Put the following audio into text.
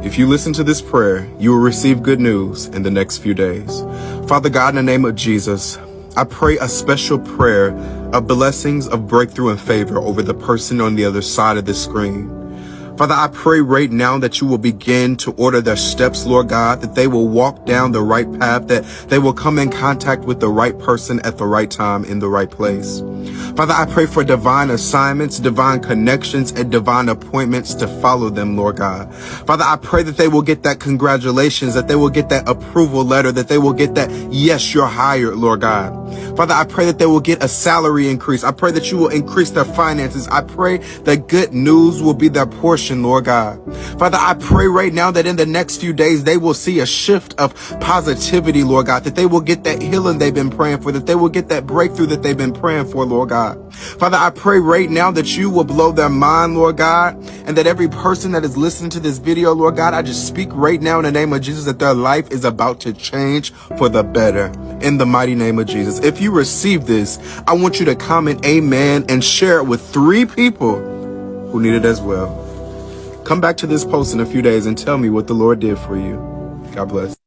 If you listen to this prayer, you will receive good news in the next few days. Father God, in the name of Jesus, I pray a special prayer of blessings of breakthrough and favor over the person on the other side of the screen. Father, I pray right now that you will begin to order their steps, Lord God, that they will walk down the right path, that they will come in contact with the right person at the right time in the right place. Father, I pray for divine assignments, divine connections, and divine appointments to follow them, Lord God. Father, I pray that they will get that congratulations, that they will get that approval letter, that they will get that, yes, you're hired, Lord God. Father, I pray that they will get a salary increase. I pray that you will increase their finances. I pray that good news will be their portion, Lord God. Father, I pray right now that in the next few days, they will see a shift of positivity, Lord God, that they will get that healing they've been praying for, that they will get that breakthrough that they've been praying for, Lord God. Father, I pray right now that you will blow their mind, Lord God, and that every person that is listening to this video, Lord God, I just speak right now in the name of Jesus that their life is about to change for the better in the mighty name of Jesus. If you receive this, I want you to comment amen and share it with 3 people who need it as well. Come back to this post in a few days and tell me what the Lord did for you. God bless.